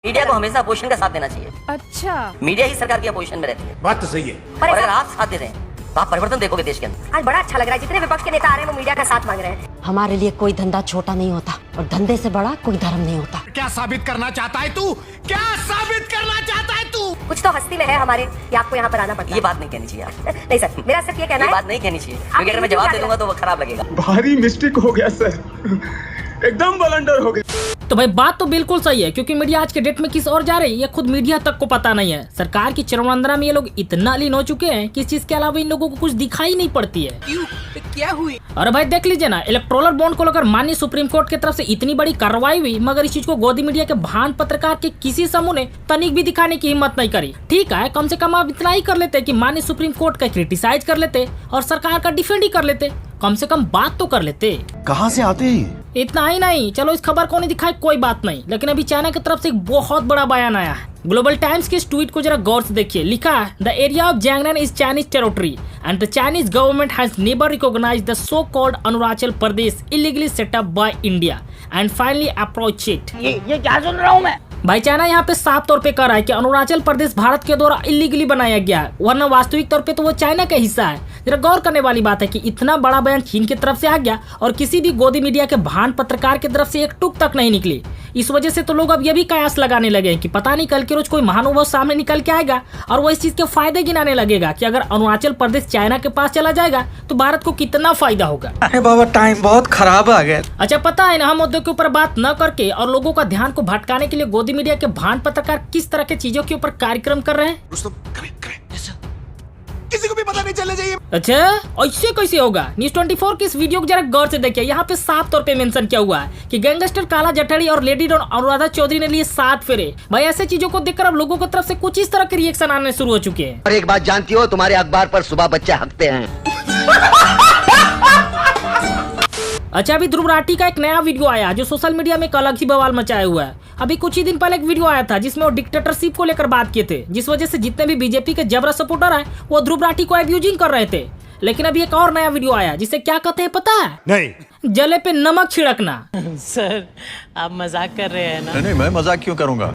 Media को हमेशा opposition का साथ देना चाहिए। अच्छा, मीडिया ही सरकार की अपोजिशन में रहती है। बात तो सही है। पर अगर आप साथ दे रहे हैं तो आप परिवर्तन देखोगे देश के अंदर। आज बड़ा अच्छा लग रहा है, जितने विपक्ष के नेता आ रहे हैं वो मीडिया का साथ मांग रहे हैं। हमारे लिए कोई धंधा छोटा नहीं होता और धंधे से बड़ा कोई धर्म नहीं होता। क्या साबित करना चाहता है तू? क्या साबित करना चाहता है तू? कुछ तो हस्ती में है हमारे, ये आपको यहाँ पर आना पड़ता है। ये बात नहीं कहनी चाहिए आप। नहीं सर, मेरा सिर्फ ये कहना ये है, बात नहीं कहनी चाहिए, क्योंकि अगर मैं जवाब दे दूंगा तो वो खराब लगेगा। भारी मिस्टेक हो गया सर, एकदम ब्लंडर हो गया। तो भाई बात तो बिल्कुल सही है, क्योंकि मीडिया आज के डेट में किस और जा रही है ये खुद मीडिया तक को पता नहीं है। सरकार की चरमंदरा में ये लोग इतना लीन हो चुके हैं कि इस चीज के अलावा इन लोगों को कुछ दिखाई नहीं पड़ती है। क्यों? क्या हुई? और भाई देख लीजिए ना, इलेक्टोरल बॉन्ड को लेकर माननीय सुप्रीम कोर्ट की तरफ से इतनी बड़ी कार्रवाई हुई, मगर इस चीज को गोदी मीडिया के भान पत्रकार के किसी समूह ने तनिक भी दिखाने की हिम्मत नहीं करी। ठीक है, कम से कम आप इतना ही कर लेते कि माननीय सुप्रीम कोर्ट का क्रिटिसाइज कर लेते और सरकार का डिफेंड ही कर लेते, कम से कम बात तो कर लेते। कहाँ से आते हैं? इतना ही नहीं, चलो इस खबर को नहीं दिखाए कोई बात नहीं, लेकिन अभी चाइना की तरफ से एक बहुत बड़ा बयान आया है। ग्लोबल टाइम्स के इस ट्वीट को जरा गौर से देखिए। लिखा है, the area of Jiangnan is Chinese territory and the Chinese government has never recognised the so called Arunachal Pradesh illegally set up by India and finally approach it. ये क्या सुन रहा हूँ मैं? भाई चाइना यहाँ पे साफ तौर पे कह रहा है कि अरुणाचल प्रदेश भारत के द्वारा इलीगली बनाया गया है, वरना वास्तविक तौर पे तो वो चाइना का हिस्सा है। जरा गौर करने वाली बात है कि इतना बड़ा बयान चीन की तरफ से आ गया और किसी भी गोदी मीडिया के भान पत्रकार की तरफ से एक टुक तक नहीं निकली। इस वजह से तो लोग अब ये भी कयास लगाने लगे हैं कि पता नहीं कल के रोज कोई महानुभाव सामने निकल के आएगा और वो इस चीज के फायदे गिनाने लगेगा कि अगर अरुणाचल प्रदेश चाइना के पास चला जाएगा तो भारत को कितना फायदा होगा। अरे बाबा, टाइम बहुत खराब आ गया। अच्छा, पता है ना, हम मुद्दों के ऊपर बात न करके और लोगों का ध्यान को भटकाने के लिए गोदी मीडिया के भान पत्रकार किस तरह के चीजों के ऊपर कार्यक्रम कर रहे हैं। किसी को भी पता नहीं चलना चाहिए। अच्छा, ऐसे कैसे होगा? न्यूज़ 24 की इस वीडियो को जरा गौर से देखिए। यहाँ पे साफ तौर पे मेंशन किया हुआ है कि गैंगस्टर काला जठड़ी और लेडी डॉन अनुराधा चौधरी ने लिए 7 फेरे। भाई ऐसे चीजों को देखकर अब लोगों की तरफ से कुछ इस तरह के रिएक्शन आने शुरू हो चुके हैं। और एक बात जानती हो, तुम्हारे अखबार पर सुबह बच्चे हकते हैं। अच्छा, अभी ध्रुव राठी का एक नया वीडियो आया जो सोशल मीडिया में एक अलग ही बवाल मचाया हुआ है। अभी कुछ ही दिन पहले एक वीडियो आया था जिसमें वो डिक्टेटरशिप को लेकर बात किए थे, जिस वजह से जितने भी बीजेपी के जबरा सपोर्टर हैं वो ध्रुव राठी को अब्यूजिंग कर रहे थे। लेकिन अभी एक और नया वीडियो आया जिसे क्या कहते हैं पता है? नहीं। जले पे नमक छिड़कना। सर, आप मजाक कर रहे हैं ना? नहीं, मैं मजाक क्यों करूँगा?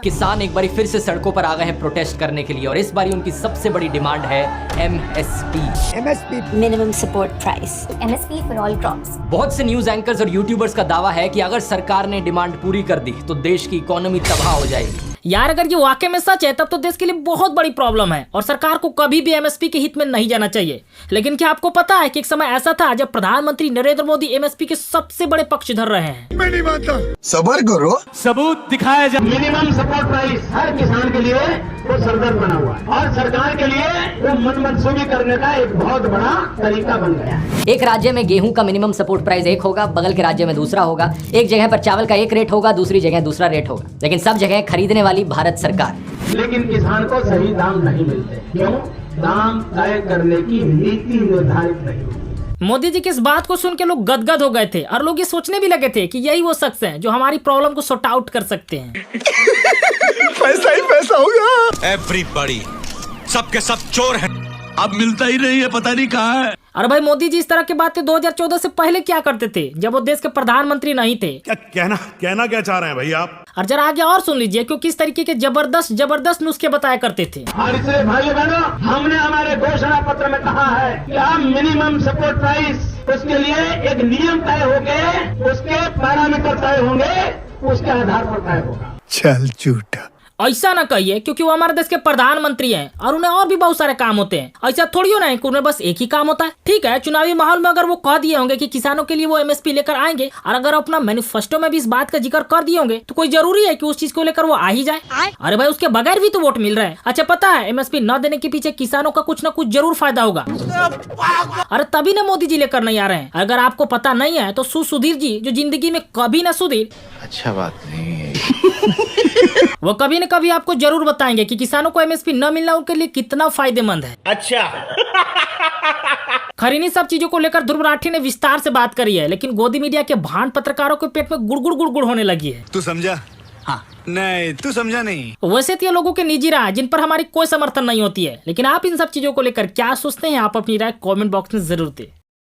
किसान एक बार फिर से सड़कों पर आ गए हैं प्रोटेस्ट करने के लिए और इस बार उनकी सबसे बड़ी डिमांड है MSP, minimum support price, MSP for all crops. बहुत से न्यूज एंकर्स और यूट्यूबर्स का दावा है कि अगर सरकार ने डिमांड पूरी कर दी तो देश की इकोनॉमी तबाह हो जाएगी। यार अगर ये वाकई में सच है तब तो देश के लिए बहुत बड़ी प्रॉब्लम है और सरकार को कभी भी एमएसपी के हित में नहीं जाना चाहिए। लेकिन क्या आपको पता है कि एक समय ऐसा था जब प्रधानमंत्री नरेंद्र मोदी एमएसपी के सबसे बड़े पक्षधर रहे हैं? मैं नहीं मानता। सबर करो, सबूत दिखाया जाए। मिनिमम सपोर्ट प्राइस हर किसान के लिए वो सरदर्द बना हुआ है और सरकार के लिए वो मनमंसूबी करने का एक बहुत बड़ा तरीका बन गया है। एक राज्य में गेहूं का मिनिमम सपोर्ट प्राइस एक होगा, बगल के राज्य में दूसरा होगा। एक जगह पर चावल का एक रेट होगा, दूसरी जगह दूसरा रेट होगा, लेकिन सब जगह खरीदने वाली भारत सरकार। लेकिन किसान को सही दाम नहीं मिलते। क्यों? दाम तय करने की नीति निर्धारित नहीं होती। मोदी जी की इस बात को सुन के लोग गदगद हो गए थे और लोग ये सोचने भी लगे थे कि यही वो शख्स हैं जो हमारी प्रॉब्लम को सॉर्ट आउट कर सकते हैं। पैसा ही पैसा होगा। एवरीबॉडी, सबके सब चोर हैं। अब मिलता ही नहीं है, पता नहीं कहाँ है। अरे भाई मोदी जी इस तरह की बातें 2014 से पहले क्या करते थे जब वो देश के प्रधानमंत्री नहीं थे? क्या कहना क्या चाह रहे हैं भाई आप? और जरा आगे और सुन लीजिए क्योंकि इस तरीके के जबरदस्त नुस्खे बताया करते थे। और इसलिए भाइयों बहनों, हमने हमारे घोषणा पत्र में कहा है कि हम मिनिमम सपोर्ट प्राइस, उसके लिए एक नियम तय होंगे, उसके पैरामीटर तय होंगे, उसके आधार पर तय होगा। चल झूठा। ऐसा ना कहिए, क्योंकि वो हमारे देश के प्रधानमंत्री हैं और उन्हें और भी बहुत सारे काम होते हैं। ऐसा थोड़ी हो ना कि उन्हें बस एक ही काम होता है। ठीक है, चुनावी माहौल में अगर वो कह दिए होंगे कि किसानों के लिए वो एमएसपी लेकर आएंगे और अगर अपना मैनिफेस्टो में भी इस बात का जिक्र कर दिए होंगे तो कोई जरूरी है कि उस चीज को लेकर वो आ ही जाए? अरे भाई उसके बगैर भी तो वोट मिल रहा है। अच्छा, पता है एमएसपी न देने के पीछे किसानों का कुछ न कुछ जरूर फायदा होगा। अरे तभी ना मोदी जी लेकर नहीं आ रहे हैं। अगर आपको पता नहीं है तो सुधीर जी जो जिंदगी में कभी न सुधीर, अच्छा बात नहीं है। वो कभी न कभी आपको जरूर बताएंगे कि किसानों को एमएसपी न मिलना उनके लिए कितना फायदेमंद है। अच्छा। खैर इन्हीं सब चीजों को लेकर ध्रुव राठी ने विस्तार से बात करी है, लेकिन गोदी मीडिया के भान पत्रकारों के पेट में गुड़गुड़ होने लगी है। तू समझा? हाँ। नहीं, तू समझा नहीं। वैसे तो ये लोगों के निजी राय जिन पर हमारी कोई समर्थन नहीं होती है, लेकिन आप इन सब चीजों को लेकर क्या सोचते हैं आप अपनी राय कमेंट बॉक्स में जरूर दें।